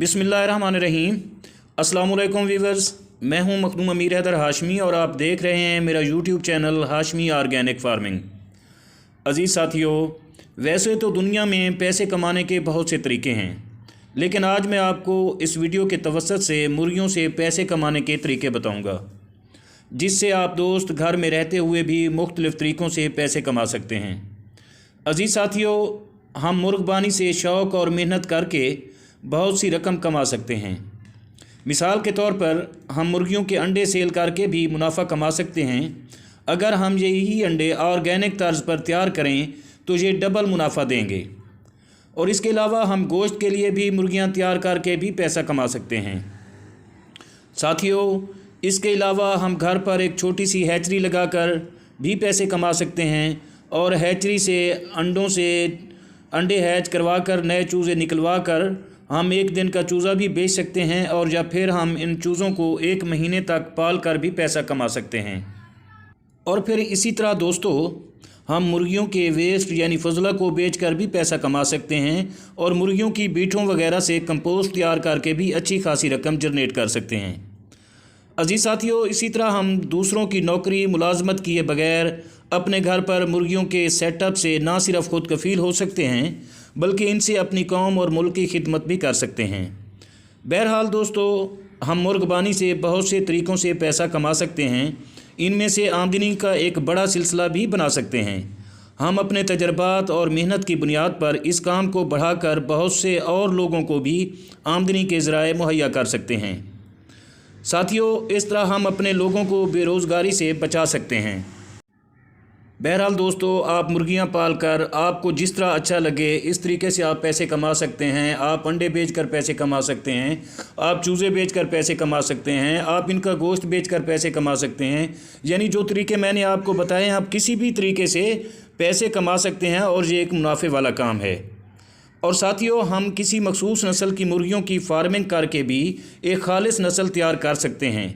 बिस्मिल्लाहिर्रहमानिर्रहीम। अस्सलाम वालेकुम वीवर्स, मैं हूं मखदूम अमीर हैदर हाशमी और आप देख रहे हैं मेरा YouTube channel Hashmi organic farming. अज़ीज़ साथियों, वैसे तो दुनिया में पैसे कमाने के बहुत से तरीके हैं, लेकिन आज मैं आपको इस वीडियो के तवस्सुत से मुर्गियों से पैसे कमाने के तरीके बताऊँगा, जिससे आप दोस्त घर में रहते हुए भी मुख्तलिफ़ तरीक़ों से पैसे कमा सकते हैं। अज़ीज़ साथियों, हम मुर्गबानी से शौक़ और मेहनत करके बहुत सी रकम कमा सकते हैं। मिसाल के तौर पर हम मुर्गियों के अंडे सेल करके भी मुनाफा कमा सकते हैं। अगर हम यही अंडे ऑर्गेनिक तर्ज पर तैयार करें तो ये डबल मुनाफा देंगे। और इसके अलावा हम गोश्त के लिए भी मुर्गियां तैयार करके भी पैसा कमा सकते हैं। साथियों, इसके अलावा हम घर पर एक छोटी सी हैचरी लगाकर भी पैसे कमा सकते हैं और हैचरी से अंडे हैच करवा कर नए चूज़े निकलवा कर हम एक दिन का चूज़ा भी बेच सकते हैं और या फिर हम इन चूज़ों को एक महीने तक पाल कर भी पैसा कमा सकते हैं। और फिर इसी तरह दोस्तों, हम मुर्गियों के वेस्ट यानी फजला को बेचकर भी पैसा कमा सकते हैं और मुर्गियों की बीठों वगैरह से कंपोस्ट तैयार करके भी अच्छी खासी रकम जनरेट कर सकते हैं। अजीज़ साथियों, इसी तरह हम दूसरों की नौकरी मुलाजमत किए बगैर अपने घर पर मुर्गियों के सेटअप से ना सिर्फ खुद कफ़ील हो सकते हैं, बल्कि इनसे अपनी कौम और मुल्क की खिदमत भी कर सकते हैं। बहरहाल दोस्तों, हम मुर्गबानी से बहुत से तरीक़ों से पैसा कमा सकते हैं। इनमें से आमदनी का एक बड़ा सिलसिला भी बना सकते हैं। हम अपने तजर्बात और मेहनत की बुनियाद पर इस काम को बढ़ाकर बहुत से और लोगों को भी आमदनी के ज़राए मुहैया कर सकते हैं। साथियों, इस तरह हम अपने लोगों को बेरोज़गारी से बचा सकते हैं। बहरहाल दोस्तों, आप मुर्गियां पालकर आपको जिस तरह अच्छा लगे इस तरीके से आप पैसे कमा सकते हैं। आप अंडे बेचकर पैसे कमा सकते हैं, आप चूज़े बेचकर पैसे कमा सकते हैं, आप इनका गोश्त बेचकर पैसे कमा सकते हैं। यानी जो तरीके मैंने आपको बताए हैं, आप किसी भी तरीके से पैसे कमा सकते हैं और ये एक मुनाफे वाला काम है। और साथियों, हम किसी मखसूस नस्ल की मुर्गियों की फार्मिंग करके भी एक खालिस नस्ल तैयार कर सकते हैं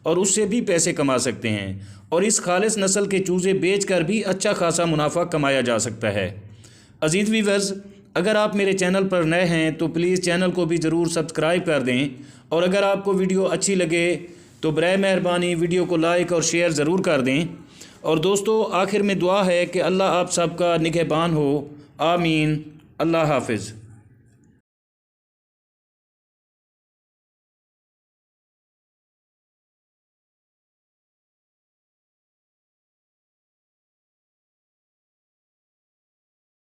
और उससे भी पैसे कमा सकते हैं। और इस खालिस नस्ल के चूज़े बेचकर भी अच्छा खासा मुनाफा कमाया जा सकता है। अज़ीज़ व्यूअर्स, अगर आप मेरे चैनल पर नए हैं तो प्लीज़ चैनल को भी ज़रूर सब्सक्राइब कर दें और अगर आपको वीडियो अच्छी लगे तो बराए मेहरबानी वीडियो को लाइक और शेयर ज़रूर कर दें। और दोस्तों, आखिर में दुआ है कि अल्लाह आप सबका निगहबान हो। आमीन। अल्लाह हाफ़िज़।